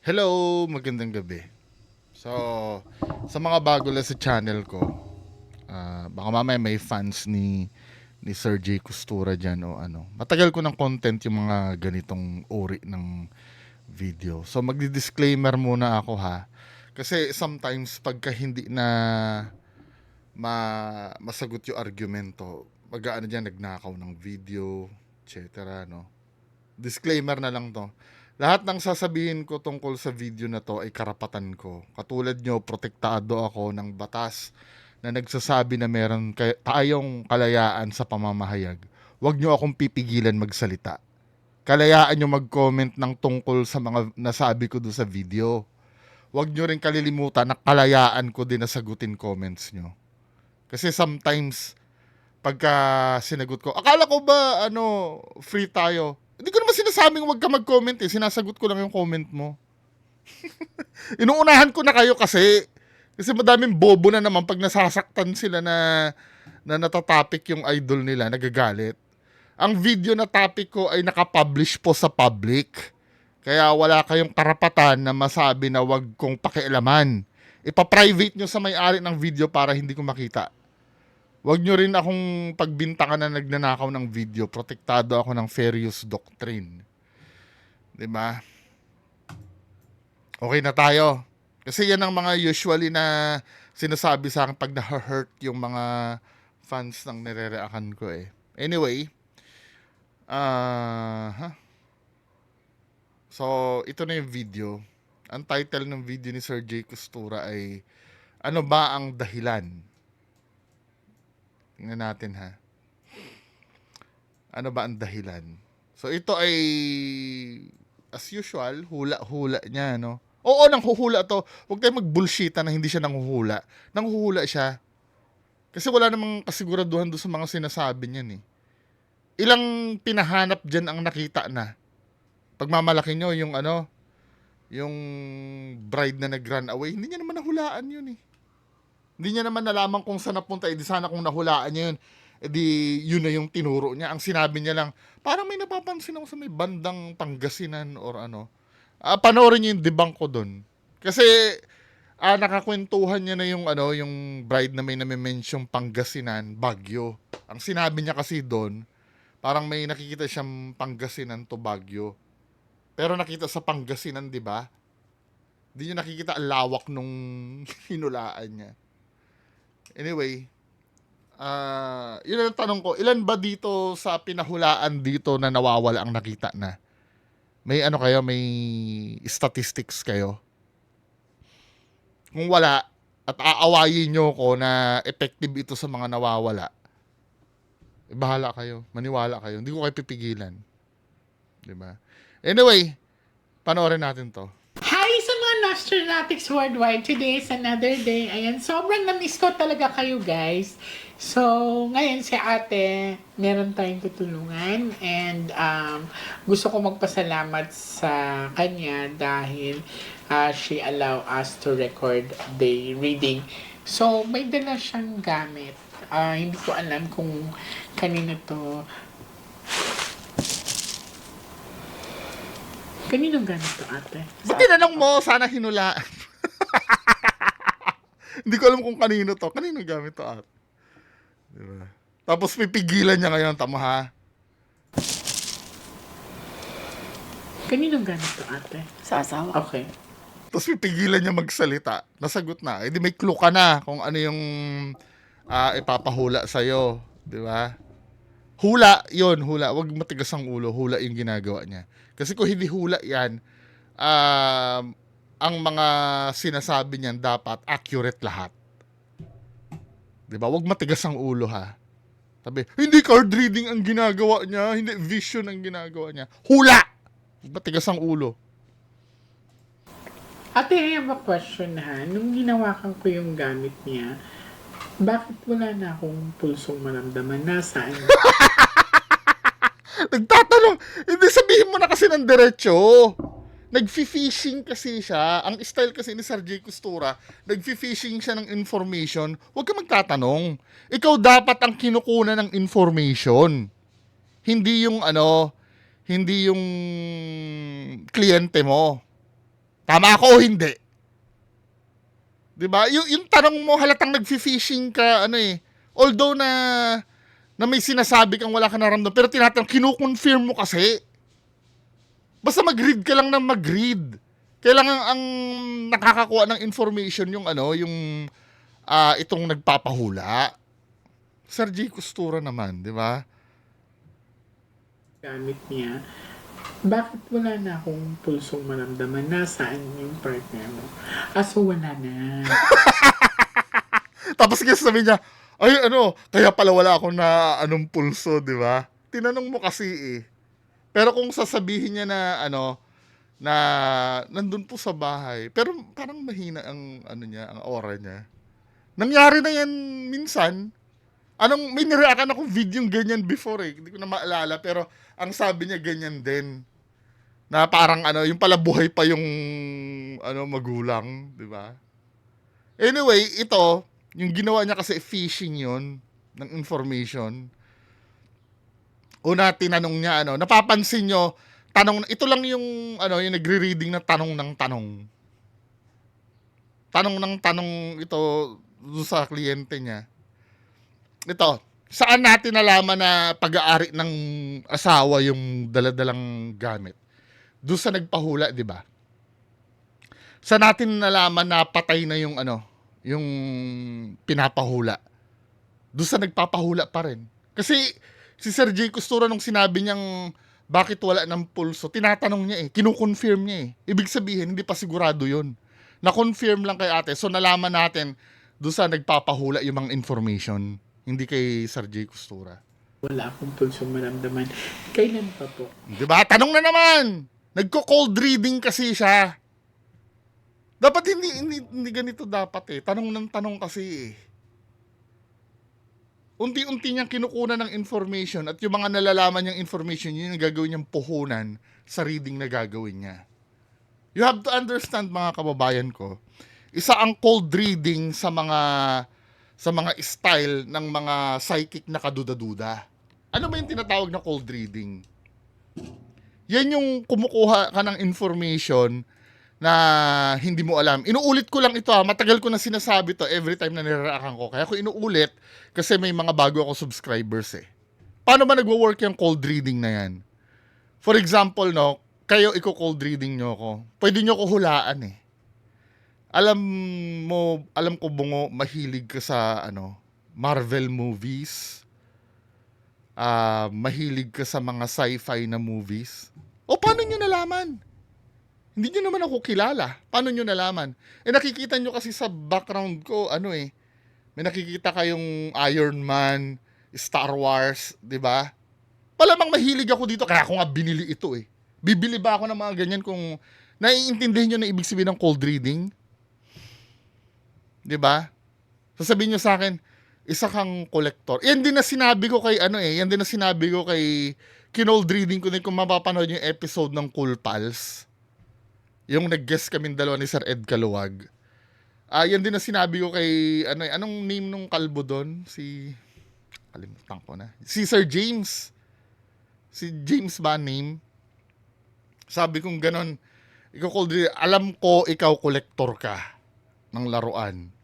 Hello, magandang gabi. So, sa mga bago lang sa channel ko, baka mamaya may fans ni Sir J. Costura dyan o ano. Matagal ko ng content yung mga ganitong uri ng video. So, magdi-disclaimer muna ako ha. Kasi sometimes pagka hindi na masagot yung argumento, mag-aano dyan, nagnakaw ng video, etc. No? Disclaimer na lang to. Lahat ng sasabihin ko tungkol sa video na to ay karapatan ko. Katulad nyo, protektado ako ng batas na nagsasabi na meron tayong kalayaan sa pamamahayag. Huwag nyo akong pipigilan magsalita. Kalayaan nyo mag-comment ng tungkol sa mga nasabi ko doon sa video. Huwag nyo rin kalilimutan na kalayaan ko din na sagutin comments nyo. Kasi sometimes, pagka sinagot ko, akala ko ba, free tayo? Hindi ko naman sinasabing huwag ka mag-comment eh. Sinasagot ko lang yung comment mo. Inuunahan ko na kayo kasi. Kasi madaming bobo na naman pag nasasaktan sila na natatopic yung idol nila, nagagalit. Ang video na topic ko ay nakapublish po sa public. Kaya wala kayong karapatan na masabi na wag kong pakialaman. Ipa-private nyo sa may-ari ng video para hindi ko makita. Wag nyo rin akong pagbintangan na nagnanakaw ng video. Protektado ako ng fair use doctrine. Diba? Okay na tayo. Kasi yan ang mga usually na sinasabi sa akin pag na-hurt yung mga fans ng nire-reaction ko eh. Anyway, so ito na yung video. Ang title ng video ni Sir J. Costura ay ano ba ang dahilan? Tingnan natin ha. Ano ba ang dahilan? So ito ay as usual, hula-hula niya, no? Oo, nanghuhula to. Huwag tayong mag-bullshita na hindi siya nanghuhula. Nanghuhula siya. Kasi wala namang kasiguraduhan doon sa mga sinasabi niyan eh. Ilang pinahanap dyan ang nakita na. Pagmamalaki nyo yung yung bride na nag-run away, hindi niya naman nahulaan yun eh. Hindi niya naman nalaman kung saan napunta. Eh, di sana kung nahulaan niya yun, eh di yun na yung tinuro niya. Ang sinabi niya lang, parang may napapansin ako sa may bandang Pangasinan or ano. Panoorin niyo yung debunk ko doon. Kasi nakakwentuhan niya na yung yung bride na may name-mention Pangasinan, Baguio. Ang sinabi niya kasi doon, parang may nakikita siyang Pangasinan to Baguio. Pero nakita sa Pangasinan, 'di ba? Hindi niyo nakikita ang lawak nung hinulaan niya. Anyway, yun ang tanong ko, ilan ba dito sa pinahulaan dito na nawawala ang nakita na? May ano kayo, may statistics kayo? Kung wala, at aawayin nyo ko na effective ito sa mga nawawala, bahala kayo, maniwala kayo. Hindi ko kayo pipigilan. Diba? Anyway, panoorin natin to. Hi sa mga Nostronatics worldwide. Today is another day. Ayan, sobrang na-miss ko talaga kayo guys. So, ngayon si ate, meron tayong tutulungan and gusto ko magpasalamat sa kanya dahil she allow us to record the reading. So, may dala siyang gamit. Hindi ko alam kung kanino to. Kaninong gamit to, ate? Ba't tinanong mo? Sana hinulaan. Hindi ko alam kung kanino to. Kanino gamit to at? Diba? Tapos pipigilan niya ngayon, tama ha? Kaninong gamit to, ate? Sa asawa. Okay. Tapos pipigilan niya magsalita. Nasagot na. Eh di may clue ka na kung ano yung ipapahula sa'yo. Di ba? Hula, yon hula. Huwag matigas ang ulo. Hula yung ginagawa niya. Kasi kung hindi hula yan, ang mga sinasabi niyan dapat accurate lahat. Di ba? Huwag matigas ang ulo ha. Sabi, hindi card reading ang ginagawa niya. Hindi vision ang ginagawa niya. Hula! Huwag matigas ang ulo. Ate, I have a question ha. Nung ginawakan ko yung gamit niya, bakit wala na akong pulsong maramdaman? Nasaan? Nagtatanong, hindi sabihin mo na kasi ng diretso. Nag-fishing kasi siya. Ang style kasi ni Sir J. Costura, nag-fishing siya ng information. Huwag ka magtatanong. Ikaw dapat ang kinukunan ng information. Hindi yung hindi yung kliyente mo. Tama ako o hindi? 'Di ba? Yung tanong mo halatang nagfi-fishing ka ano eh. Although na may sinasabi kang wala ka naramdaman pero tinatanong kino-confirm mo kasi. Basta mag-read ka lang ng mag-read. Kailangan ang nakakakuha ng information yung ano, yung itong nagpapahula. Sir J. Costura naman, di ba? Gamit niya. Bakit wala na akong pulsong maramdaman? Nasaan yung partner mo? So wala na. Tapos kasi sabi niya, ay ano, kaya pala wala akong na anong pulso, di ba? Tinanong mo kasi eh. Pero kung sasabihin niya na ano, na nandun po sa bahay, pero parang mahina ang ano niya, ang aura niya. Nangyari na yan minsan. May nireakan akong video ganyan before eh. Hindi ko na maalala, pero ang sabi niya ganyan din. Na parang ano, yung pala buhay pa yung ano magulang, di ba? Anyway, ito, yung ginawa niya kasi phishing yun ng information. Una tinanong niya ano, napapansin nyo, ito lang yung ano, yung nagre-reading na tanong ng tanong. Tanong ng tanong ito sa kliyente niya. Ito, saan natin nalaman na pag-aari ng asawa yung daladalang gamit? Doon sa nagpahula, di ba? Saan natin nalaman na patay na yung ano, yung pinapahula? Doon sa nagpapahula pa rin. Kasi si Sir J. Costura nung sinabi niyang bakit wala ng pulso, tinatanong niya eh, kinukonfirm niya eh. Ibig sabihin, hindi pa sigurado yun. Na-confirm lang kay ate. So nalaman natin doon sa nagpapahula yung mga information. Hindi kay Sir J. Costura. Wala akong pulsong maramdaman. Kailan pa po? Di ba? Tanong na naman! Nagko-cold reading kasi siya. Dapat hindi ganito dapat eh. Tanong ng tanong kasi eh. Unti-unti niyang kinukunan ng information at yung mga nalalaman niyang information, yun yung gagawin niyang puhunan sa reading na gagawin niya. You have to understand mga kababayan ko, isa ang cold reading sa mga style ng mga psychic na kaduda-duda. Ano ba yung tinatawag na cold reading? Yan yung kumukuha ka ng information na hindi mo alam. Inuulit ko lang ito matagal ko na sinasabi to every time na nirarakan ko. Kaya ko inuulit kasi may mga bago ako subscribers eh. Paano ba nagwo-work yung cold reading na yan? For example, no, kayo cold reading nyo ako. Pwede nyo ko hulaan eh. Alam ko bungo, mahilig ka sa ano, Marvel movies. Mahilig ka sa mga sci-fi na movies. O paano nyo nalaman? Hindi nyo naman ako kilala. Paano nyo nalaman? Nakikita nyo kasi sa background ko, ano eh, may nakikita kayong Iron Man, Star Wars, di ba? Palamang mahilig ako dito, kaya ako nga binili ito eh. Bibili ba ako ng mga ganyan kung naiintindihan nyo na ibig sabihin ng cold reading? Di ba? Sasabihin nyo sa akin, isa kang collector. Yan din na sinabi ko kay kinold reading ko din kung mapapanood yung episode ng Cool Pals. Yung nag-guest kaming dalawa ni Sir Ed Kaluwag. Yan din na sinabi ko kay anong name nung kalbo doon? Kalimutan ko na. Si Sir James. Si James ba name? Sabi kong ganon, alam ko ikaw collector ka ng laruan.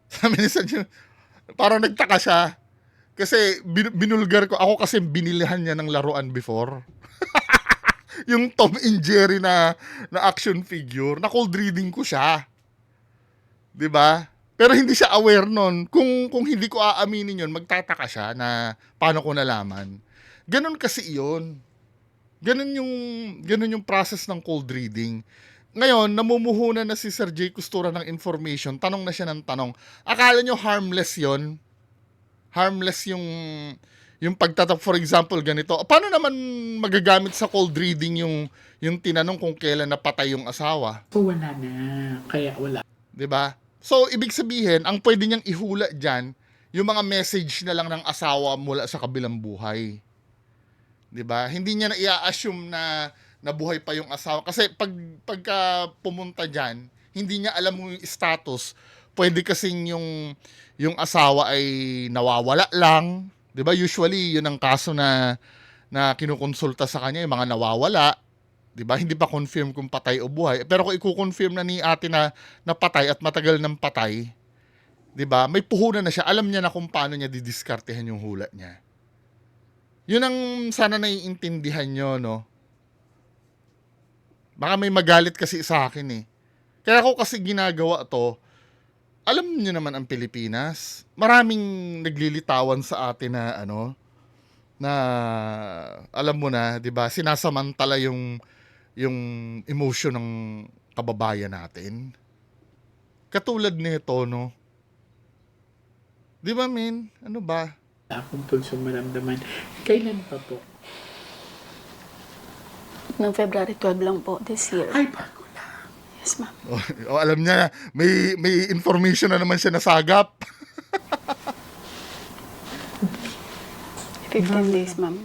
Sabi ni Sir James, parang nagtaka siya. Kasi binulgar ko. Ako kasi binilihan niya ng laruan before. Yung Tom and Jerry na action figure. Na cold reading ko siya. 'Di ba? Pero hindi siya aware nun. Kung hindi ko aaminin yun, magtataka siya na paano ko nalaman. Ganon kasi yun. Ganon yung process ng cold reading. Ngayon, namumuhunan na si Sir J. Costura ng information. Tanong na siya ng tanong. Akala nyo harmless yon? Harmless yung pagtatak, for example, ganito. Paano naman magagamit sa cold reading yung tinanong kung kailan napatay yung asawa? So wala na. Kaya wala. 'Di ba? So, ibig sabihin, ang pwede niyang ihula dyan, yung mga message na lang ng asawa mula sa kabilang buhay. 'Di ba? Hindi niya na i-assume na nabuhay pa yung asawa. Kasi pagka pumunta dyan, hindi niya alam yung status. Pwede kasing yung asawa ay nawawala lang. 'Di ba? Usually, yun ang kaso na kinukonsulta sa kanya, yung mga nawawala. 'Di ba? Hindi pa confirm kung patay o buhay. Pero kung i-confirm na ni ate na patay at matagal ng patay, 'di ba? May puhunan na siya. Alam niya na kung paano niya didiskartehan yung hula niya. Yun ang sana naiintindihan nyo, no? Baka may magalit kasi sa akin eh. Kaya ako kasi ginagawa to, alam niyo naman ang Pilipinas, maraming naglilitawan sa atin na na alam mo na, 'di ba? Sinasamantala yung emotion ng kababayan natin. Katulad nito, no? 'Di ba, men? Ano ba? Akong pulsong maramdaman. Kailan pa po? Noong February 12 lang po this year. Ay, bago lang. Yes, ma'am. Alam niya, may information na naman siya nasagap. 15 days, ma'am.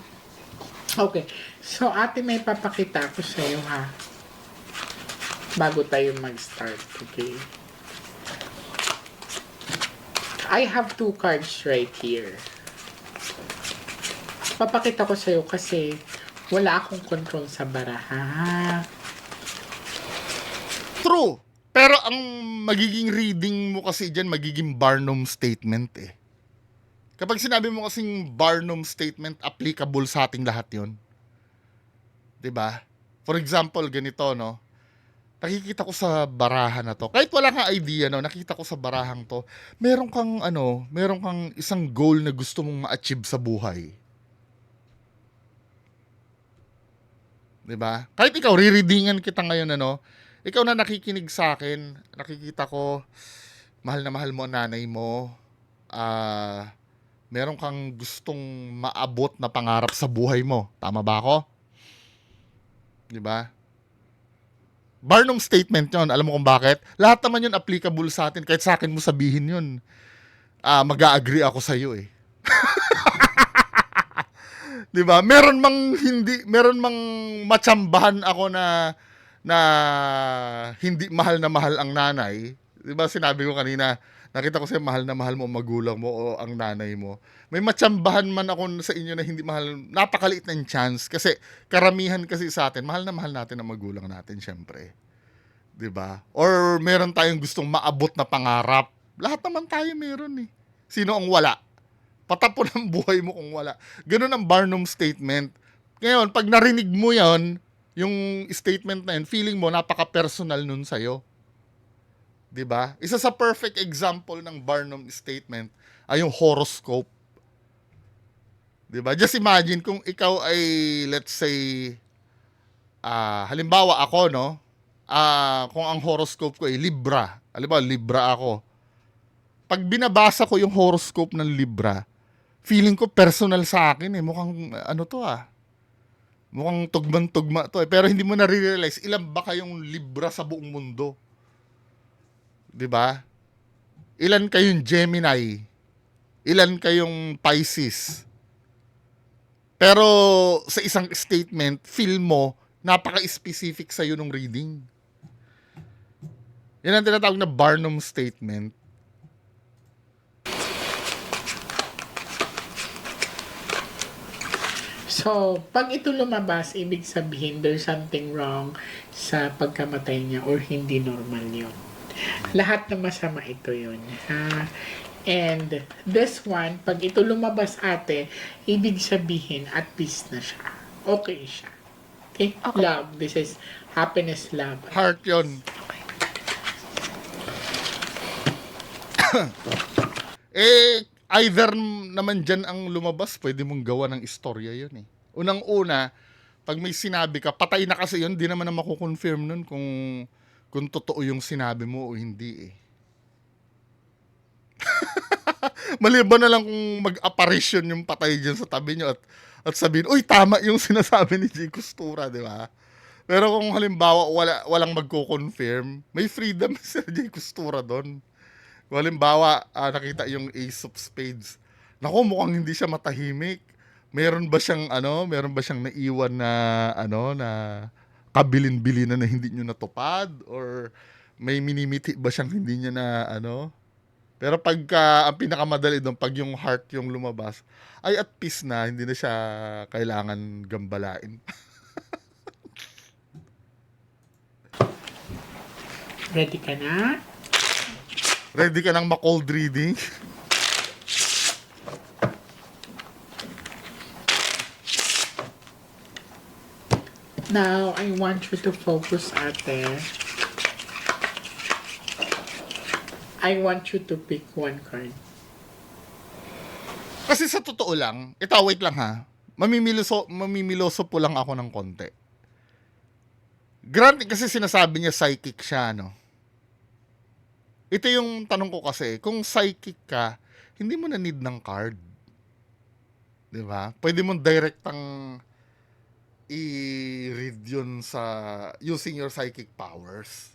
Okay. So, ate, may papakita ko sa'yo, ha? Bago tayo mag-start, okay? I have 2 cards right here. Papakita ko sa'yo kasi wala akong control sa baraha. True. Pero ang magiging reading mo kasi dyan, magiging Barnum statement eh. Kapag sinabi mo kasing Barnum statement, applicable sa ating lahat yon. 'Di ba? For example, ganito, no? Nakikita ko sa barahan na to. Kahit wala kang idea, no? Nakita ko sa barahang to. Meron kang isang goal na gusto mong ma-achieve sa buhay. 'Di ba? Kahit ikaw, re-readingan kita ngayon, ikaw na nakikinig sa akin, nakikita ko, mahal na mahal mo ang nanay mo, meron kang gustong maabot na pangarap sa buhay mo. Tama ba ako? 'Di ba? Barnum statement yon. Alam mo kung bakit? Lahat naman yun applicable sa atin. Kahit sa akin mo sabihin yun, mag-a-agree ako sa iyo eh. 'Di ba? Meron mang matsambahan ako na hindi mahal na mahal ang nanay. 'Di ba sinabi ko kanina, nakita ko sa'yo mahal na mahal mo ang magulang mo o ang nanay mo. May matsambahan man ako sa inyo na hindi mahal, napakaliit ng chance kasi karamihan kasi sa atin, mahal na mahal natin ang magulang natin syempre. 'Di ba? Or meron tayong gustong maabot na pangarap. Lahat naman tayo meron eh. Sino ang wala? Patapon ang buhay mo kung wala. Ganun ang Barnum statement. Ngayon, pag narinig mo yon, yung statement na yun, feeling mo napaka-personal nun sa'yo. 'Di ba? Isa sa perfect example ng Barnum statement ay yung horoscope. 'Di ba? Just imagine kung ikaw ay, let's say, halimbawa ako, no? Kung ang horoscope ko ay Libra. Halimbawa, Libra ako. Pag binabasa ko yung horoscope ng Libra, feeling ko personal sa akin eh. Mukhang mukhang tugman-tugma to eh. Pero hindi mo na-realize ilan ba kayong Libra sa buong mundo. 'Di ba? Ilan kayong Gemini? Ilan kayong Pisces? Pero sa isang statement, feel mo napaka-specific sa iyo ng reading. Yan ang tinatawag na Barnum statement. So, pag ito lumabas, ibig sabihin there's something wrong sa pagkamatay niya or hindi normal yun. Lahat na masama ito yun. Ha? And this one, pag ito lumabas ate, ibig sabihin at peace na siya. Okay siya. Okay? Okay. Love. This is happiness, love. Heart yon. Either naman dyan ang lumabas, pwede mong gawa ng istorya yun eh. Unang-una, pag may sinabi ka, patay na kasi yun, di naman na makukonfirm nun kung totoo yung sinabi mo o hindi eh. Maliban na lang kung mag-apparition yung patay dyan sa tabi nyo at sabihin, uy, tama yung sinasabi ni J. Costura, di ba? Pero kung halimbawa walang magko-confirm, may freedom si J. Costura doon. Kung halimbawa, nakita yung Ace of Spades. Naku, mukhang hindi siya matahimik. Meron ba siyang naiwan na na kabilin-bilinan na hindi niyo natupad or may minimiti ba siyang hindi niya na Pero pagka ang pinakamadali doon pag yung heart yung lumabas, ay at peace na, hindi na siya kailangan gambalain. Ready ka na? Ready ka ng ma-cold reading? Now, I want you to focus, ate. I want you to pick one card. Kasi sa totoo lang, ito, wait lang ha. Mamimiloso po lang ako ng konti. Granted kasi sinasabi niya psychic siya, no? Ito yung tanong ko kasi, kung psychic ka, hindi mo na need ng card. Di ba? Pwede mo direktang i-read yun sa using your psychic powers.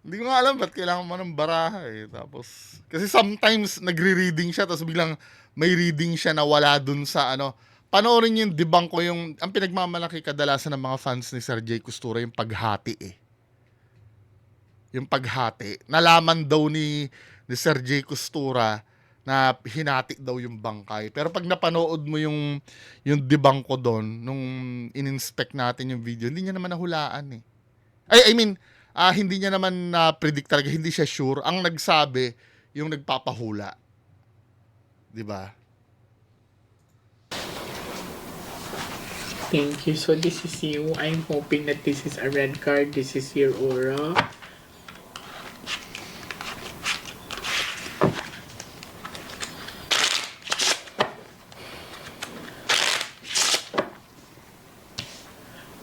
Hindi ko nga alam ba't kailangan mo ng baraha eh. Tapos, kasi sometimes nagre-reading siya tapos biglang may reading siya na wala dun sa ano. Panoorin niyo yung debunk ko yung, ang pinagmamalaki kadalasan ng mga fans ni Sir Jay Costura yung paghati eh. Yung paghati. Nalaman daw ni Sir Jay Costura na hinati daw yung bangkay. Pero pag napanood mo yung debunk ko doon, nung in-inspect natin yung video, hindi niya naman nahulaan eh. I mean, hindi niya naman na-predict talaga, hindi siya sure. Ang nagsabi, yung nagpapahula. 'Di ba? Thank you. So this is you. I'm hoping that this is a red card. This is your aura.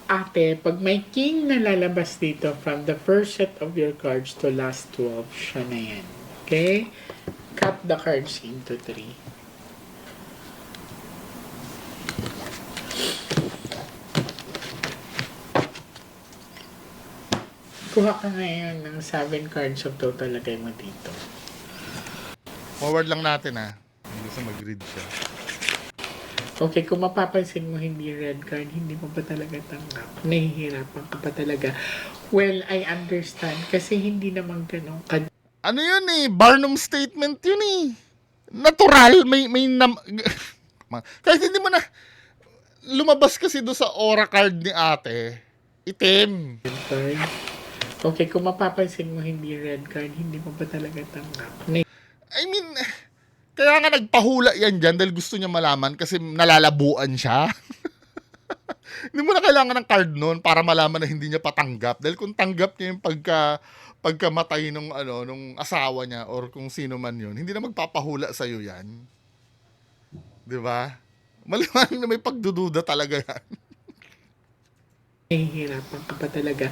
Ate, pag may king na lalabas dito from the first set of your cards to last 12, siya na yan. Okay? Cut the cards into 3. Kuha ka ngayon ng 7 cards of total, lagay mo dito. Forward lang natin ha. Hindi sa mag-read siya. Okay, kung mapapansin mo hindi red card, hindi mo pa talaga tanggap. Nahihirapan ka pa talaga. Well, I understand. Kasi hindi naman ganun. Ano yun eh? Barnum statement yun eh. Natural. May kahit hindi mo na lumabas kasi doon sa aura card ni ate. Itim. Card. Okay, kung mapapansin mo hindi red card, hindi mo pa talaga tanggap. I mean, kaya nga nagpahula yan dyan dahil gusto niya malaman kasi nalalabuan siya. Hindi mo na kailangan ng card noon para malaman na hindi niya patanggap. Dahil kung tanggap niya yung pagkamatay nung asawa niya or kung sino man yun, hindi na magpapahula sa'yo yan. Di ba? Maliwanag na may pagdududa talaga yan. Nahihirapan ka pa talaga.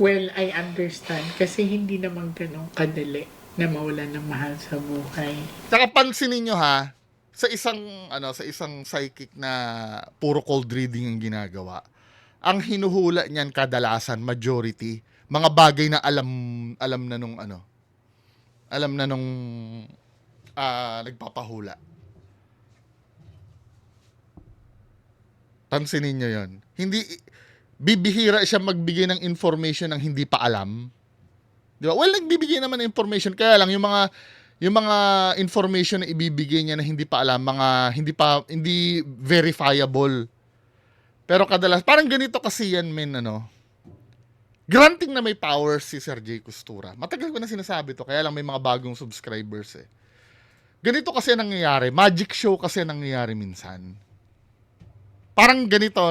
Well, I understand. Kasi hindi naman ganun kadali na mawalan ng mahal sa buhay. Saka pansinin nyo ha, sa isang psychic na puro cold reading ang ginagawa, ang hinuhula niyan kadalasan, majority, mga bagay na alam na nung nagpapahula. Pansinin nyo yon. Hindi, bibihira siya magbigay ng information ng hindi pa alam. Di ba? Well, nagbibigay naman ng information, kaya lang yung mga information na ibibigay niya na hindi pa alam, mga hindi verifiable. Pero kadalas, parang ganito kasi yan, men, granting na may power si Sir Jay Costura. Matagal ko na sinasabi to, kaya lang may mga bagong subscribers eh. Ganito kasi nangyayari, magic show kasi nangyayari minsan. Parang ganito,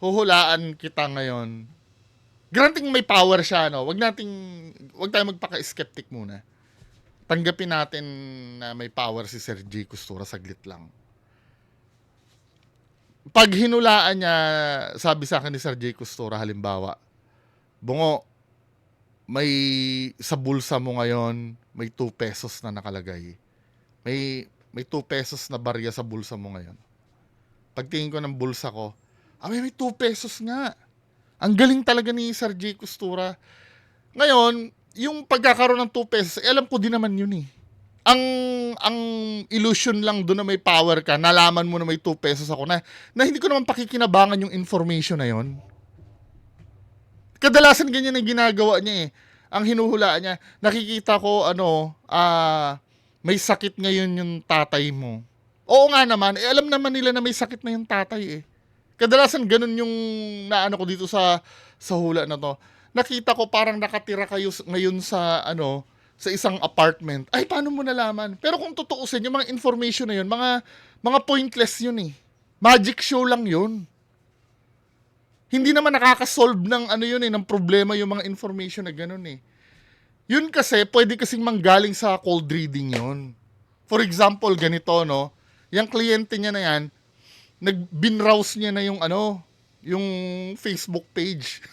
huhulaan kita ngayon. Granting may power siya, wag tayong magpaka-skeptic muna. Tanggapin natin na may power si Sir Jay Costura, saglit lang. Pag hinulaan niya, sabi sa akin ni Sir Jay Costura, halimbawa, Bungo, may sa bulsa mo ngayon, may 2 pesos na nakalagay. May 2 pesos na barya sa bulsa mo ngayon. Pagtingin ko ng bulsa ko, may 2 pesos nga. Ang galing talaga ni Sir Jay Costura. Ngayon, yung pagkakaroon ng 2 pesos, alam ko din naman yun eh. Ang illusion lang doon na may power ka, nalaman mo na may 2 pesos ako na hindi ko naman pakikinabangan yung information na yon. Kadalasan ganyan ang ginagawa niya eh. Ang hinuhulaan niya, nakikita ko may sakit ngayon yung tatay mo. Oo nga naman, alam naman nila na may sakit na yung tatay eh. Kadalasan ganun yung naano ko dito sa hula na to. Nakita ko parang nakatira kayo ngayon sa sa isang apartment. Ay, paano mo nalaman? Pero kung tutuusin, yung mga information na yun, mga pointless yun eh. Magic show lang yun. Hindi naman nakakasolve ng yun eh, ng problema yung mga information na ganun eh. Yun kasi, pwede kasing manggaling sa cold reading yun. For example, ganito, no? Yung kliyente niya na yan, nag-binrouse niya na yung Facebook page.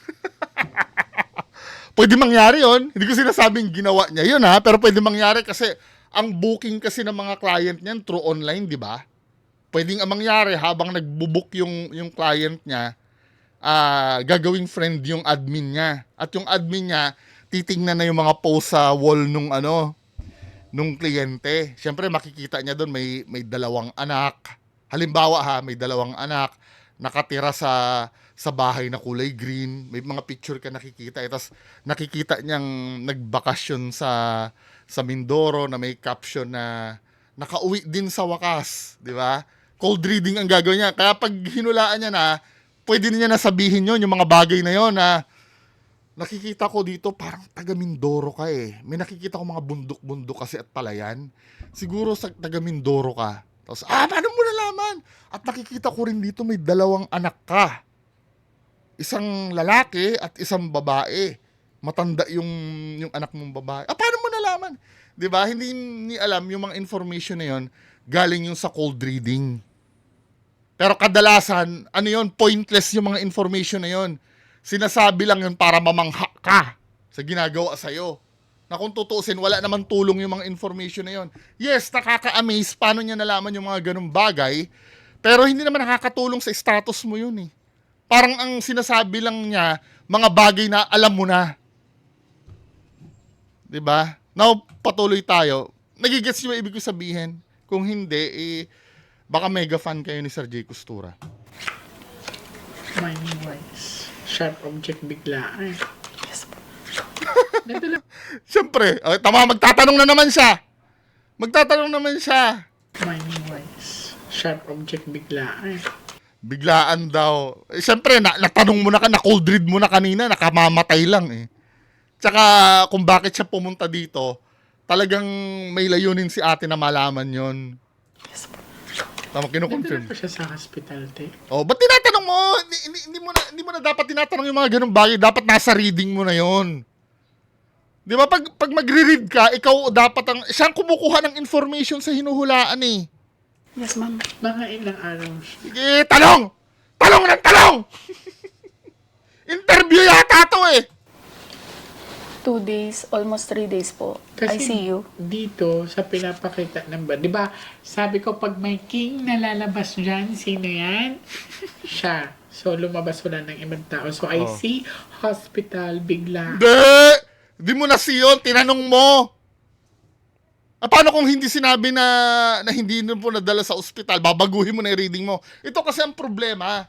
Pwede mangyari yun. Hindi ko sinasabing ginawa niya yun ha, pero pwede mangyari kasi ang booking kasi ng mga client niyan through online, di ba? Pwedeng mangyari habang nagbo-book yung client niya, gagawing friend yung admin niya. At yung admin niya, titingnan na yung mga post sa wall nung kliyente. Siyempre makikita niya doon may dalawang anak. Halimbawa ha, may dalawang anak nakatira sa bahay na kulay green. May mga picture ka nakikita. Tapos nakikita niyang nagbakasyon sa Mindoro na may caption na nakauwi din sa wakas, di ba? Cold reading ang gagawin niya. Kaya pag hinulaan niya na, pwede niya na sabihin yon yung mga bagay na yon na nakikita ko dito parang taga Mindoro ka eh. May nakikita ko mga bundok-bundok kasi at palayan. Siguro sa taga Mindoro ka. Tapos, paano mo nalaman? At nakikita ko rin dito may dalawang anak ka. Isang lalaki at isang babae. Matanda yung anak mong babae. Paano mo nalaman? 'Di ba? Hindi ni alam yung mga information na yon galing yung sa cold reading. Pero kadalasan, yon, pointless yung mga information na yon. Sinasabi lang yun para mamangha ka sa ginagawa sa'yo. Na kung tutuusin, wala naman tulong yung mga information na yon. Yes, nakaka-amaze paano niya nalaman yung mga ganung bagay, pero hindi naman nakakatulong sa status mo yun eh. Parang ang sinasabi lang niya, mga bagay na alam mo na. 'Di ba? Now, patuloy tayo. Nagigets niyo ba ibig ko sabihin? Kung hindi, baka mega fan kayo ni Sir Jay Costura. Mining wise. Sharp object biglaan. Yes po. Siyempre, tama, magtatanong na naman siya. Mining wise. Sharp object biglaan. Biglaan daw. Siyempre, natanong mo na na-cold read mo na kanina, nakamamatay lang eh. Tsaka, kung bakit siya pumunta dito, talagang may layunin si ate na malaman yon. Yes po. Tama, kinukonfirm. Nandun pa siya sa hospital, te. Ba't tinatanong mo? Hindi mo na dapat tinatanong yung mga ganung bagay. Dapat nasa reading mo na yon. Di ba? Pag magre-read ka, ikaw dapat siyang kumukuha ng information sa hinuhulaan eh. Yes, ma'am. Mga ilang araw. Sige, talong! Talong ng talong! Interview yata to eh. 2 days, almost 3 days po. Kasi ICU. dito, sa pinapakita ng ba, di ba, sabi ko, pag may king na lalabas dyan, sino yan? Siya. So, lumabas wala ng ibang tao. So, I see hospital, bigla. Di mo na siyon, tinanong mo. Paano kung hindi sinabi na hindi na po nadala sa ospital, babaguhin mo na yung reading mo. Ito kasi ang problema.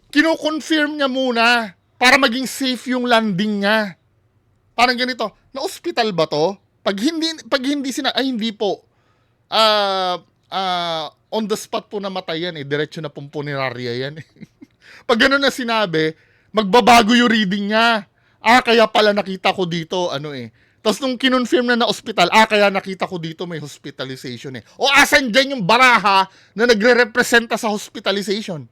Kino-confirm niya muna para maging safe yung landing niya. Parang ganito, na-hospital ba to? Pag hindi hindi po. On the spot po namatay yan eh. Diretso na pong punerarya yan eh. Pag gano'n na sinabi, magbabago yung reading niya. Kaya pala nakita ko dito, Tapos nung kinonfirm na hospital, kaya nakita ko dito may hospitalization eh. O asan dyan yung baraha na nagre-representa sa hospitalization?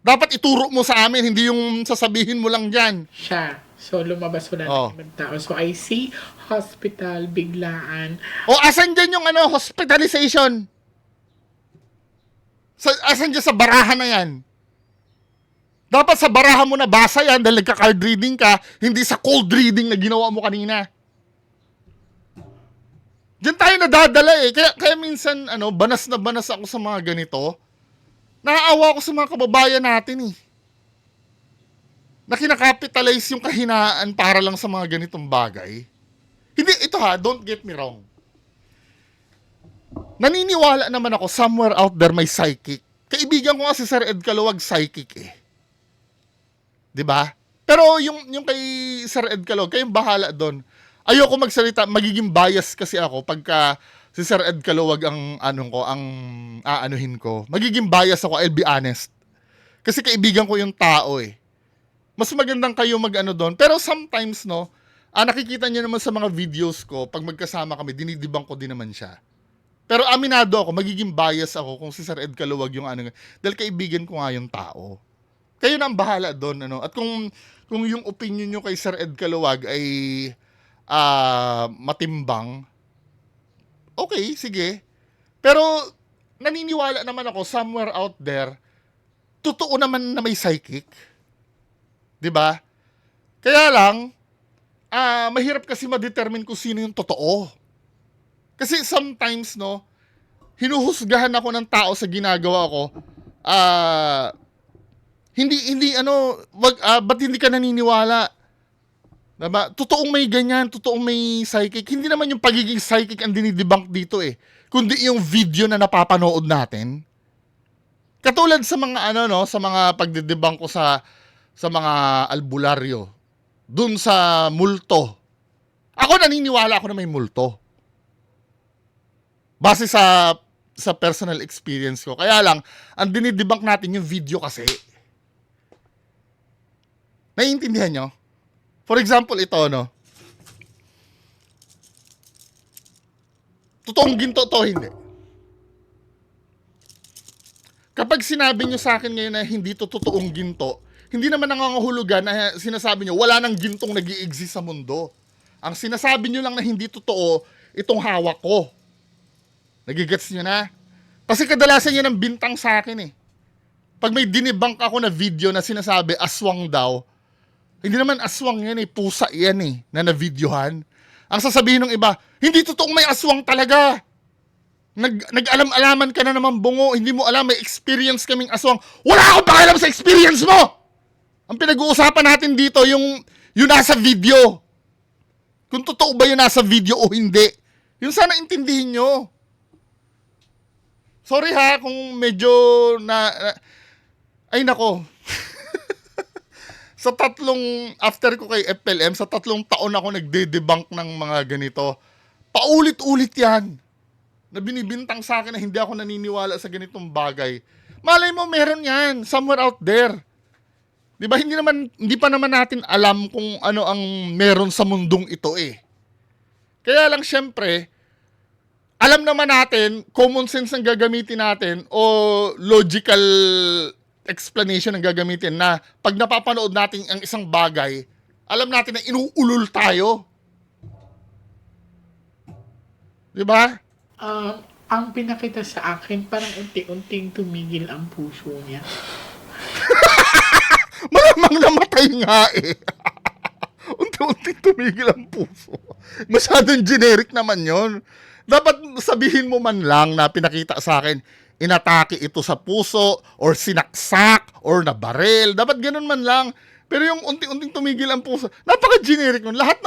Dapat ituro mo sa amin, hindi yung sasabihin mo lang dyan. Siya. So, lumabas wala ng ibang tao. So, I see hospital, biglaan. O asan dyan yung hospitalization? Asan dyan sa baraha na yan? Dapat sa baraha mo na basa yan dahil nagka-card reading ka, hindi sa cold reading na ginawa mo kanina. Diyan tayo nadadala eh. Kaya minsan, banas na banas ako sa mga ganito. Naaawa ako sa mga kababayan natin eh. Na kinakapitalize yung kahinaan para lang sa mga ganitong bagay. Hindi, ito don't get me wrong. Naniniwala naman ako, somewhere out there may psychic. Kaibigan ko nga si Sir Ed Caluwag, psychic eh. 'Di ba? Pero yung kay Sir Ed Caluwag, kayong bahala doon. Ayoko magsalita, magiging bias kasi ako pagka si Sir Ed Caluwag ang aanuhin ko. Magiging bias ako, I'll be honest. Kasi kaibigan ko yung tao eh. Mas magandang kayo mag-ano doon. Pero sometimes, no, nakikita niyo naman sa mga videos ko, pag magkasama kami, dinidibang ko din naman siya. Pero aminado ako, magiging bias ako kung si Sir Ed Caluwag yung ano. Dahil kaibigan ko nga yung tao. Kayo na ang bahala doon. Ano? At kung yung opinion nyo kay Sir Ed Caluwag ay matimbang, okay, sige. Pero naniniwala naman ako, somewhere out there, totoo naman na may psychic. 'Di ba? Kaya lang, mahirap kasi ma-determine kung sino yung totoo. Kasi sometimes, no, hinuhusgahan ako ng tao sa ginagawa ko. Ba't hindi ka naniniwala? Diba? Totoong may ganyan, totoong may psychic. Hindi naman yung pagiging psychic ang dinidebunk dito eh. Kundi yung video na napapanood natin. Katulad sa mga sa mga pagdedebunk ko sa mga albularyo. Dun sa multo. Ako naniniwala ako na may multo. Base sa personal experience ko. Kaya lang, ang dinidebunk natin yung video kasi. Naiintindihan nyo? For example, ito, no? Totoong ginto to, hindi. Kapag sinabi nyo sa akin ngayon na hindi to totoong ginto, hindi naman nangangahulugan na sinasabi nyo, wala nang gintong nag-i-exist sa mundo. Ang sinasabi nyo lang na hindi totoo, itong hawak ko. Nagigets nyo na? Kasi kadalasan yan ang bintang sa akin eh. Pag may dinibunk ako na video na sinasabi, aswang daw, hindi naman aswang yan eh, pusa yan eh, na na-videohan. Ang sasabihin ng iba, hindi totoong may aswang talaga. Nag-alam-alaman ka na naman bungo, hindi mo alam, may experience kaming aswang. Wala akong pakialam sa experience mo! Ang pinag-uusapan natin dito, yung nasa video. Kung totoo ba yung nasa video o hindi. Yung sana intindihin nyo. Sorry ha, kung medyo ay nako. After ko kay FLM, sa 3 taon ako nagde-debunk ng mga ganito. Paulit-ulit yan. Na binibintang sa akin na hindi ako naniniwala sa ganitong bagay. Malay mo, meron yan. Somewhere out there. Di ba? Hindi pa naman natin alam kung ano ang meron sa mundong ito eh. Kaya lang syempre, alam naman natin, common sense ang gagamitin natin o logical explanation ang gagamitin na pag napapanood natin ang isang bagay, alam natin na inuulol tayo. Di ba? Ang pinakita sa akin, parang unti-unting tumigil ang puso niya. Malamang namatay nga eh. Unti-unting tumigil ang puso. Masyadong generic naman yon. Dapat sabihin mo man lang na pinakita sa akin, inatake ito sa puso, or sinaksak, or nabarel. Dapat ganun man lang. Pero yung unti-unting tumigil ang puso, napaka-generic nun. Lahat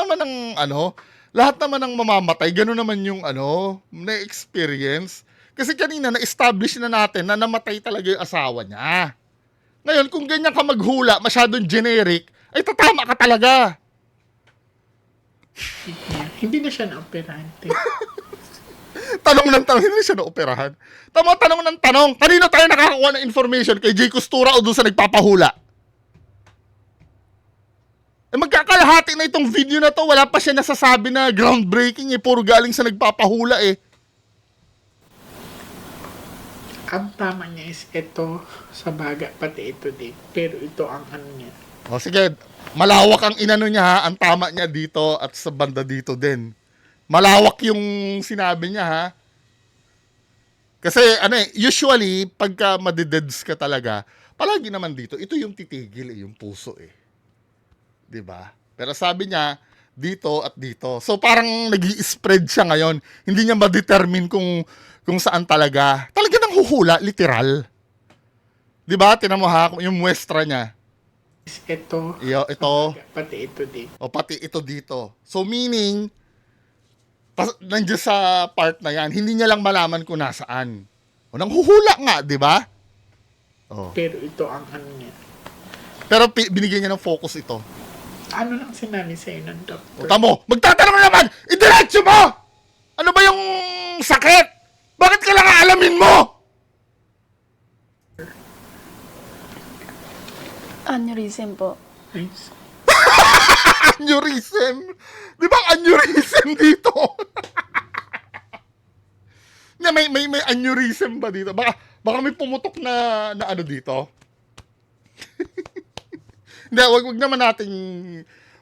naman ng mamamatay, ganun naman yung na-experience. Kasi kanina, na-establish na natin na namatay talaga yung asawa niya. Ngayon, kung ganyan ka maghula, masyadong generic, ay tatama ka talaga. Hindi na siya na-operante. Tanong ng tanong, hindi siya na-operahan. Tanong ng tanong, kanino tayo nakakakuha ng information? Kay Jay Costura o doon sa nagpapahula? Magkakalahati na itong video na to, wala pa siya nasasabi na groundbreaking eh, puro galing sa nagpapahula eh. Ang tama niya is ito sa baga, pati ito din. Pero ito ang ano niya. O sige, malawak ang inano niya ha, ang tama niya dito at sa banda dito din. Malawak yung sinabi niya ha. Kasi usually pagka madededs ka talaga, palagi naman dito, ito yung titigil yung puso eh. 'Di ba? Pero sabi niya dito at dito. So parang nag-i-spread siya ngayon. Hindi niya ma-determine kung saan talaga. Talaga nang huhula, literal. 'Di ba? Tingnan mo ha, yung muestra niya. Ito. Ito. Pati ito din. O pati ito dito. So meaning, nandiyan sa part na yan, hindi niya lang malaman kung nasaan. O nang huhula nga, di ba? Oh. Pero ito ang ano niya. Pero binigyan niya ng focus ito. Ano lang sinabi sa'yo ng doctor? O tamo, magtatanong na naman! Idiretso mo! Ano ba yung sakit? Bakit ka lang alamin mo? Aneurysm po. Nice. Aneurysm. Di ba aneurysm dito? Na may aneurysm ba dito? Baka may pumutok na ano dito. Hindi, wag naman nating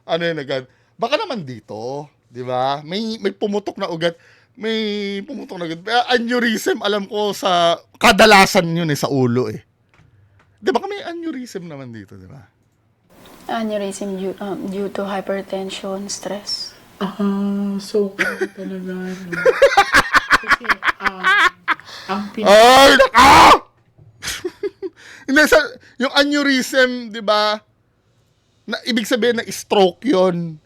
ano yun agad. Baka naman dito, 'di ba? May pumutok na ugat. May pumutok na ugat. Aneurysm, alam ko sa kadalasan yun sa ulo eh. 'Di ba may aneurysm naman dito, 'di ba? Aneurysm due to hypertension, stress. So, ano talaga, no? Kasi, ang Ay, naka! Hindi, yung aneurysm, 'di ba? Na ibig sabihin na stroke 'yon.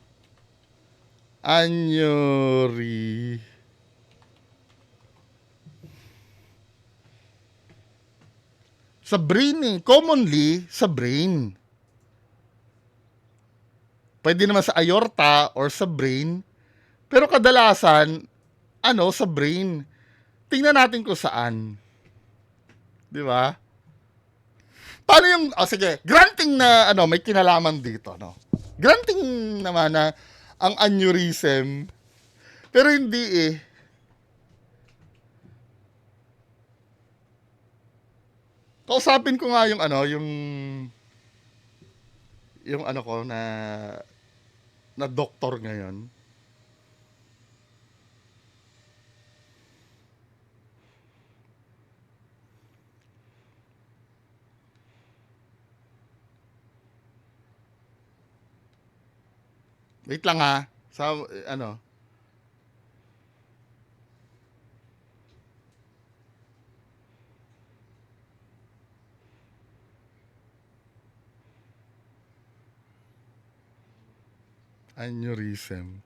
Sa brain eh. Commonly, sa brain. Pwede naman sa aorta or sa brain. Pero kadalasan, sa brain. Tingnan natin kung saan. Di ba? Paano yung, sige, granting na, may kinalaman dito, no? Granting naman na ang aneurysm, pero hindi eh. Kausapin ko nga yung ko na doktor ngayon. Wait lang ha. Sa aneurysm.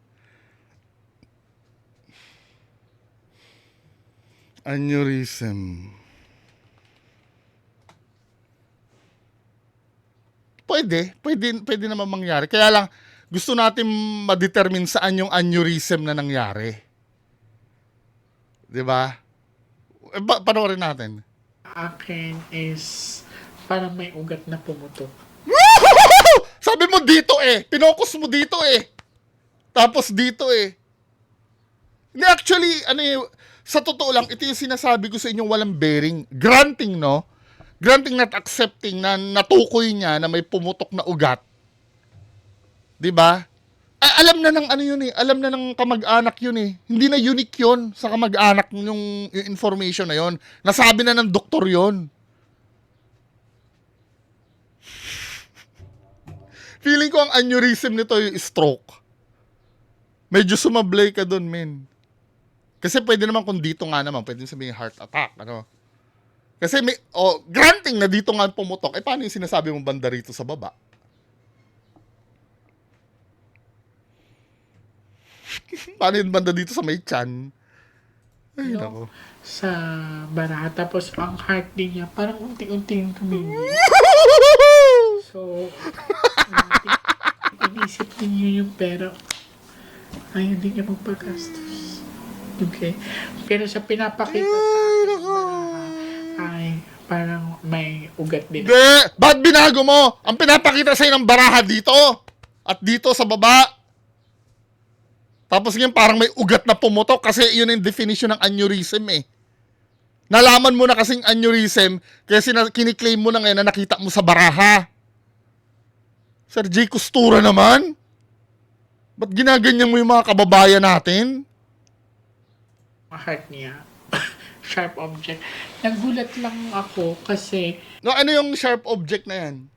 Pwede naman mangyari. Kaya lang, gusto natin ma-determine saan yung aneurysm na nangyari. Diba? Panoorin natin. akin is parang may ugat na pumutok. Sabi mo dito eh. Pinokus mo dito eh. Tapos dito eh. Hindi, actually, sa totoo lang, ito yung sinasabi ko sa inyong walang bearing. Granting, no? Granting not accepting na natukoy niya na may pumutok na ugat. 'Di ba? Alam na ng yun eh. Alam na ng kamag-anak yun eh. Hindi na unique yun sa kamag-anak yung information na yun. Nasabi na ng doktor yun. Feeling ko ang aneurysm nito yung stroke. Medyo sumablay ka dun, men. Kasi pwede naman kung dito nga naman, pwede sabihin heart attack, Kasi granting na dito nga pumutok, paano yung sinasabi mong banda rito sa baba? Paano yung banda dito sa may chan? Ay, nako. Sa bara. Tapos ang heart din niya, parang unti-unting tumingin. So, inisip din niya yung pera. Ayaw din niya magpagastos. Okay? Pero sa pinapakita sa akin, ay parang may ugat din. Hindi! Ba't binago mo? Ang pinapakita sa'yo ng baraha dito at dito sa baba. Tapos ngayon parang may ugat na pumutok kasi yun yung definition ng aneurysm eh. Nalaman mo na kasing aneurysm kasi kiniklaim mo na ngayon na nakita mo sa baraha. Sir J. Costura naman? Ba't ginaganyan mo yung mga kababayan natin? Ang heart niya. Sharp object. Nagulat lang ako kasi No, ano yung sharp object na yan?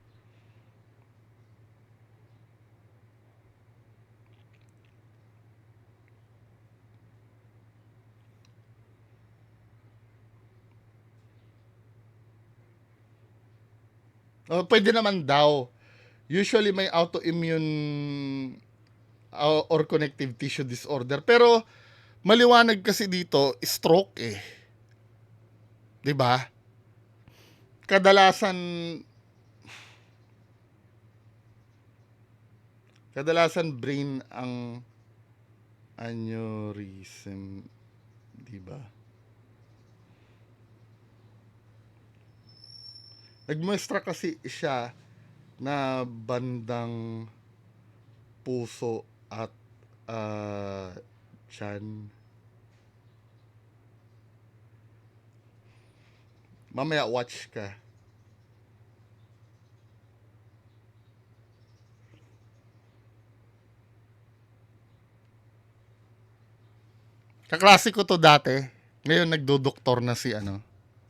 Pwede naman daw. Usually may autoimmune or connective tissue disorder. Pero maliwanag kasi dito, stroke eh. 'Di ba? Kadalasan brain ang aneurysm, 'di ba? Nagmuestra kasi siya na bandang puso at tiyan. Mamaya watch ka. Kaklase ko to dati. Ngayon nagdodoktor na si ano.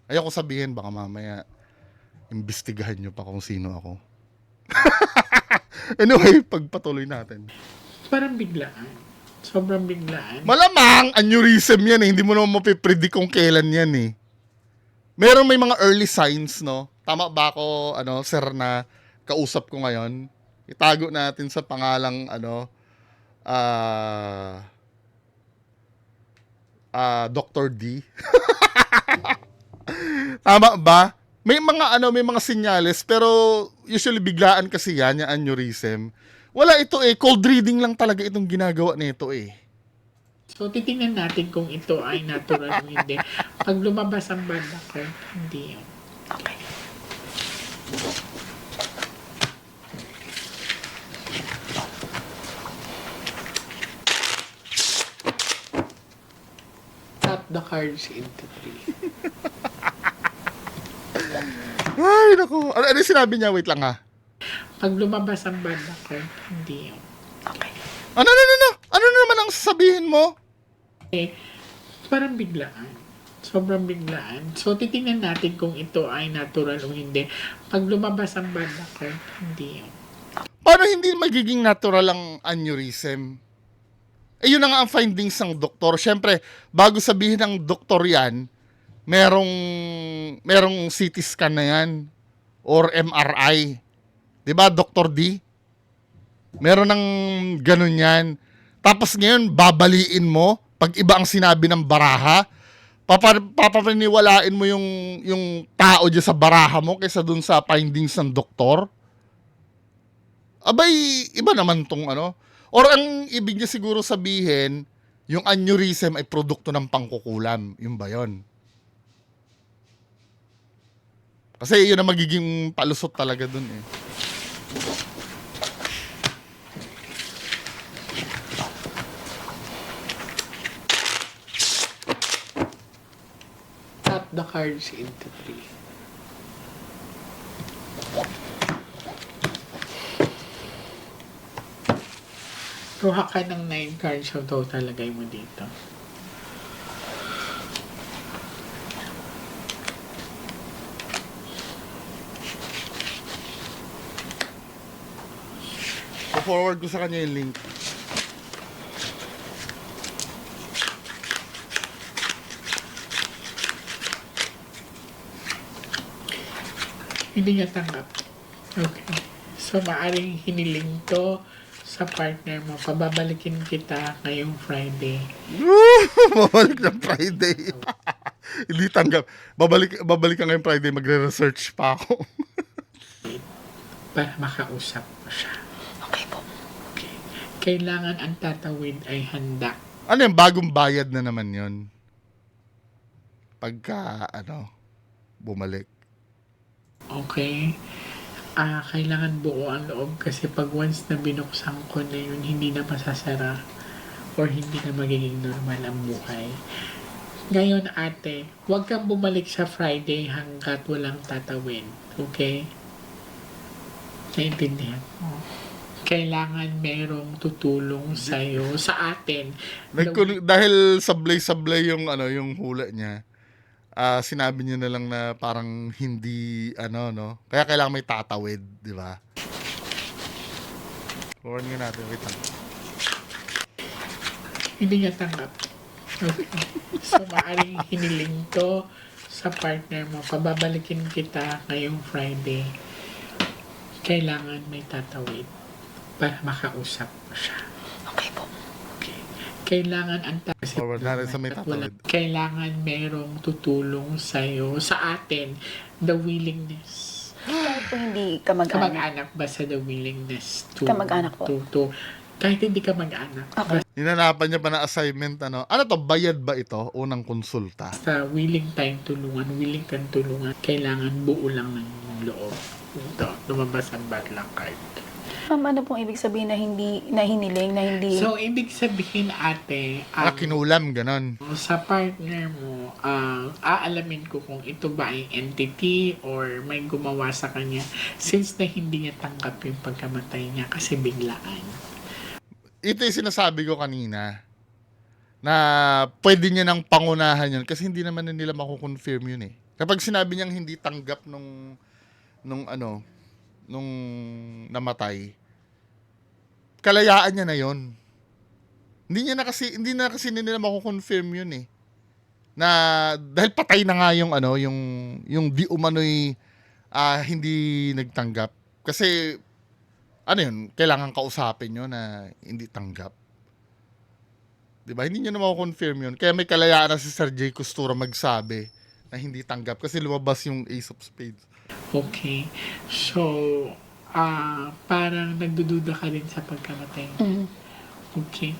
Ayoko sabihin, baka mamaya imbestigahan nyo pa kung sino ako. Anyway, pagpatuloy natin. Parang biglaan. Sobrang biglaan. Malamang, aneurysm yan eh. Hindi mo naman mapipredict kung kailan yan eh. May mga early signs, no? Tama ba ako, sir, na kausap ko ngayon? Itago natin sa pangalang, Dr. D. Tama ba? May mga senyales, pero usually biglaan kasi yan, yung aneurysm. Wala ito eh, cold reading lang talaga itong ginagawa nito eh. So, titingnan natin kung ito ay natural o hindi. Pag lumabas ang banda ko, hindi yun. Okay. Cut the cards into 3. Ay, naku. Ano yung sinabi niya? Wait lang ha. Pag lumabas ang banda ko, hindi yun. Okay. Ano na naman ang sasabihin mo? Eh, parang biglaan. Sobrang biglaan. So, titingnan natin kung ito ay natural o hindi. Pag lumabas ang banda ko, hindi yun. Paano hindi magiging natural ang aneurysm? Eh, yun na nga ang findings ng doktor. Siyempre, bago sabihin ng doktor yan, merong CT scan na yan or MRI. 'Di ba, Dr. D? Meron ng ganun yan. Tapos ngayon, babaliin mo pag iba ang sinabi ng baraha. Papapaniwalain mo yung tao dyan sa baraha mo kaysa dun sa findings ng doktor. Abay, iba naman tong ano. Or ang ibig niya siguro sabihin, yung aneurysm ay produkto ng pangkukulam. Yun ba yun? Kasi yun ang magiging palusot talaga dun eh. Cut the cards into 3. Kuha ka ng 9 cards, so total lagay mo dito. forward ko sa kanya yung link. Hindi niya tanggap. Okay. So, maaring hiniling to sa partner mo. Pababalikin kita ngayong Friday. Babalik ng Friday. Hindi tanggap. Babalik ka ngayong Friday, magre-research pa ako. Para makausap mo siya. Okay po. Okay. Kailangan ang tatawid ay handa. Ano yung bagong bayad na naman yon? Pagka, bumalik. Okay? Kailangan buo ang loob kasi pag once na binuksan ko na yun, hindi na masasara or hindi na magiging normal ang buhay. Ngayon ate, huwag kang bumalik sa Friday hanggat walang tatawid. Okay? Naintindihan mo? Kailangan merong tutulong sa'yo, sa atin. Dahil sablay-sablay yung hula niya. Sinabi niya na lang na parang hindi no. Kaya kailangan may tatawid, di ba? Forward nga natin, wait lang. Hindi niya tanggap. Okay. So, maaaring hiniling to sa partner mo. Pababalikin kita ngayong Friday. Kailangan may tatawid para makausap mo siya. Okay po. Okay. Kailangan ang Forward natin sa may tatawid. Kailangan merong tutulong sa'yo, sa atin, the willingness. Kahit po hindi kamag-anak. Kamag-anak ba sa the willingness to Kamag-anak po. to Kahit hindi ka mag-anak. Okay. Hinanapan niya pa na assignment, ano. Ano to, bayad ba ito? Unang konsulta. Basta willing tayong tulungan, willing kang tulungan, kailangan buo lang ng loob. Ito, lumabas ang bad luck card. Ma'am, ano pong ibig sabihin na hindi, na hiniling, na hindi... So, ibig sabihin, ate, Kinulam, ganon. sa partner mo, aalamin ko kung ito ba ay entity or may gumawa sa kanya since na hindi niya tanggap yung pagkamatay niya kasi biglaan. Ito yung sinasabi ko kanina na pwede niya nang pangunahan yun kasi hindi naman na nila makukonfirm yun eh. Kapag sinabi niyang hindi tanggap nung namatay, kalayaan niya na yon. Hindi na kasi nila makukonfirm yun eh. Na dahil patay na nga yung yung di umano'y hindi nagtanggap. Kasi yun, kailangan kausapin nyo na hindi tanggap. Diba? Hindi nyo na makukonfirm yun. Kaya may kalayaan na si Sir J. Costura magsabi na hindi tanggap kasi lumabas yung Ace of Spades. Okay. So, parang nagdududa ka rin sa pagkamatay. Mhm. Okay.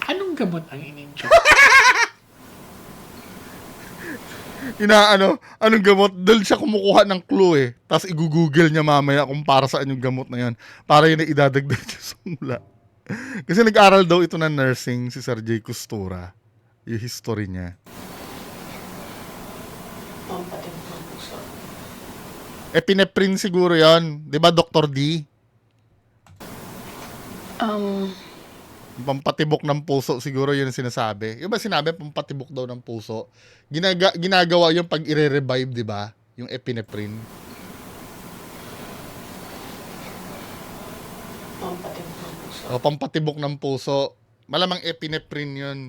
Anong gamot ang in-inject? Anong gamot? Dahil siya kumukuha ng clue eh. Tapos i-google niya mamaya kung para saan yung gamot na yun. Para yun na idadagdag niya sa mula. Kasi nag-aral daw ito na nursing si Sir J. Costura. Yung history niya. Epinephrine siguro yon, 'di ba, Dr. D? Pampatibok ng puso siguro yun ang sinasabi. Yung ba sinabi pampatibok daw ng puso? Ginagawa yung pag i-revive, 'di ba? Yung epinephrine. Pampatibok ng puso. Malamang epinephrine yun.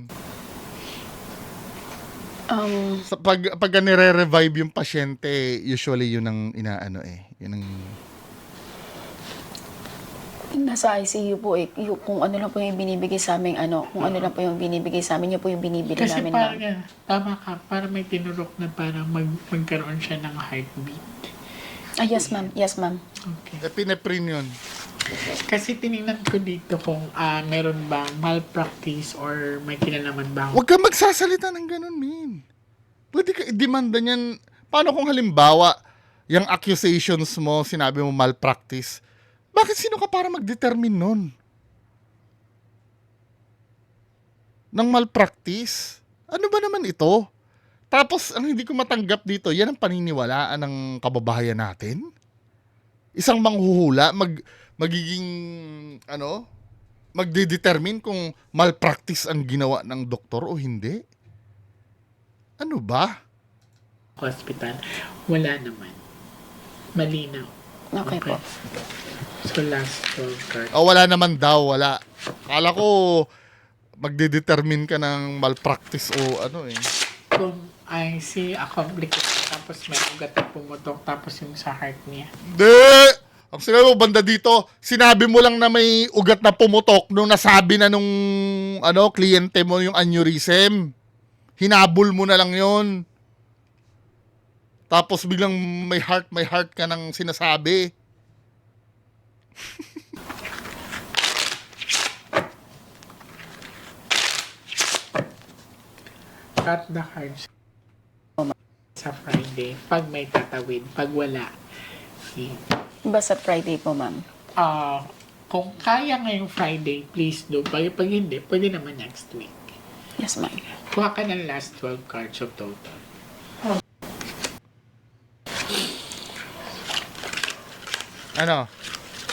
Pag nire-revive yung pasyente, usually yun ang inaano eh. Yun ang... Nasa ICU po eh, kung ano lang po yung binibigay sa amin, kung ano lang po yung binibigay sa amin, yun po yung binibili Kasi namin. parang, tama ka, parang may tinurok na parang magkaroon siya ng heartbeat. Yes ma'am, yes ma'am. Okay. Epinephrine yun. Kasi tinignan ko dito kung meron bang malpractice or may kinalaman bang... Huwag kang magsasalita ng ganun, min. Pwede ka i-demanda niyan. Paano kung halimbawa, yung accusations mo, sinabi mo malpractice, bakit sino ka para mag-determine nun? Ng malpractice? Ano ba naman ito? Tapos, ang hindi ko matanggap dito, yan ang paniniwalaan ng kababayan natin? Isang manghuhula, magiging, magde-determine kung malpractice ang ginawa ng doktor o hindi? Ano ba? Hospital, wala naman. Malinaw. Okay po. So, last 12 card. Wala naman daw, wala. Akala ko, magde-determine ka ng malpractice o ano eh. Kung I see a complication, tapos may ugat na pumutok, tapos yung sa heart niya. Hindi! Ang sinabi mo, banda dito, sinabi mo lang na may ugat na pumutok nung nasabi na nung kliyente mo yung aneurysm. Hinabol mo na lang yon. Tapos biglang may heart ka nang sinasabi. Cut the cards sa Friday. Pag may tatawid, pag wala, Basta Friday po ma'am. kung kaya ngayong Friday, please do. Pag hindi, pwede naman next week. Yes ma'am. Kuha ka ng last 12 cards of total.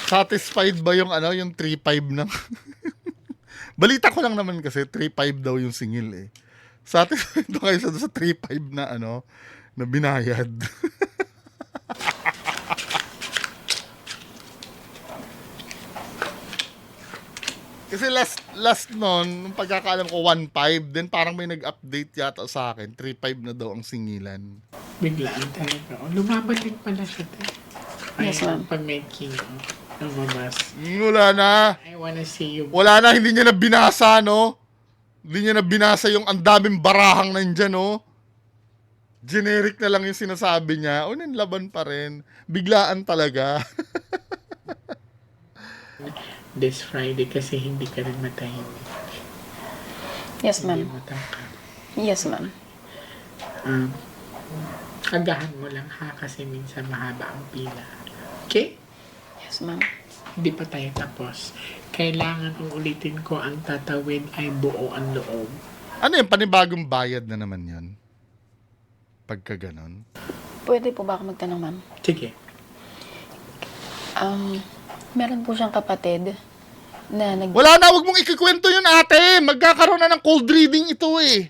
Satisfied ba yung yung 3-5 ng Balita ko lang naman kasi 3-5 daw yung singil eh. Satisfied ba kayo sa 3-5 na na binayad? Kasi last noon, nung pagkakaalam ko 1-5, then parang may nag-update yata sa akin, 3-5 na daw ang singilan. Biglaan talaga. Lumaban din pala siya. Yes, ma'am. Pag may king, lumabas. Wala na. I wanna see you. Wala na, hindi niya na binasa, no? Hindi niya na binasa yung ang daming barahang nandyan, no? Generic na lang yung sinasabi niya. O, laban pa rin. Biglaan talaga. This Friday kasi hindi ka rin matahimik. Yes, Hindi ma'am. mo tangka. Yes, ma'am. Agahan mo lang ha kasi minsan mahaba ang pila. Okay? Yes, ma'am. Hindi pa tayo tapos. Kailangan uulitin ko ang tatawid ay buo ang loob. Ano yung panibagong bayad na naman yun? Pagka ganon. Pwede po ba ako magtanong, ma'am? Sige. Meron po siyang kapatid na Wala na, wag mong ikikwento yun, ate. Magkakaroon na ng cold reading ito eh.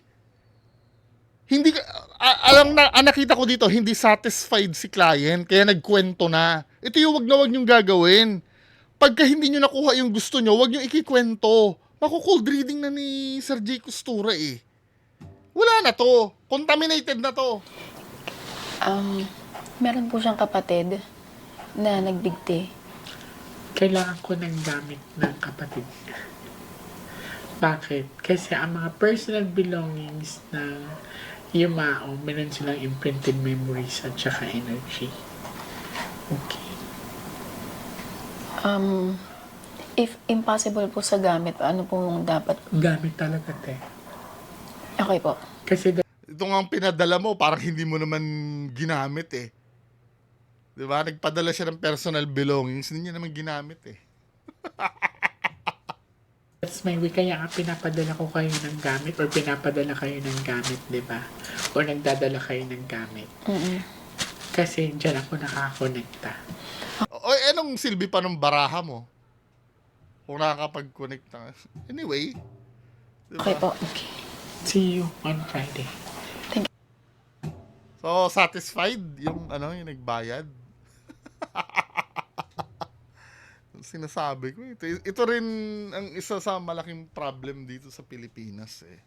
Hindi, alam na, nakita ko dito, hindi satisfied si client, kaya nagkwento na. Ito yung wag niyong gagawin. Pagka hindi nyo nakuha yung gusto nyo, wag nyo ikikwento. Maku-cold reading na ni Sir J. Costura eh. Wala na to. Contaminated na to. meron po siyang kapatid na nagbigti. Kailangan ko ng gamit ng kapatid niya. Bakit? Kasi ang mga personal belongings ng yumao, meron silang imprinted memories at saka energy. Okay. If impossible po sa gamit, ano po yung dapat? Gamit talaga, te. Okay po. Kasi Ito nga ang pinadala mo, parang hindi mo naman ginamit eh. Diba? Nagpadala siya ng personal belongings, hindi niya naman ginamit eh. that's my way. Kaya nga pinapadala ko kayo ng gamit or pinapadala kayo ng gamit, di ba? O nagdadala kayo ng gamit. Kasi dyan ako nakakonekta. O anong silbi pa ng baraha mo? Kung nakakapag-connect na. Anyway. Diba? Okay po. Okay. See you on Friday. So, satisfied yung yung nagbayad? Sinasabi ko, ito rin ang isa sa malaking problem dito sa Pilipinas eh.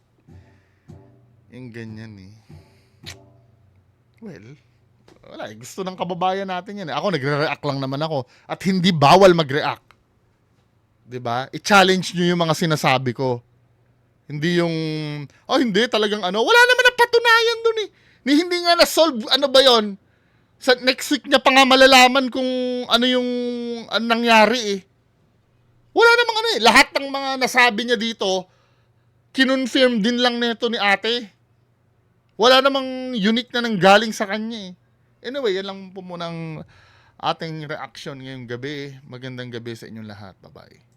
Yung ganyan eh. Well, wala eh. Gusto ng kababayan natin yan eh. Ako, nagre-react lang naman ako. At hindi bawal mag-react. 'Di ba? I-challenge nyo yung mga sinasabi ko. Hindi yung, hindi talagang wala naman na patunayan dun eh. Hindi nga na-solve, ano ba yon? Sa next week niya pa nga malalaman kung ano yung nangyari eh. Wala namang eh. Lahat ng mga nasabi niya dito, kinonfirm din lang nito ni ate. Wala namang unique na nanggaling sa kanya eh. Anyway, yan lang po muna ang ating reaction ngayong gabi. Magandang gabi sa inyong lahat. Bye-bye.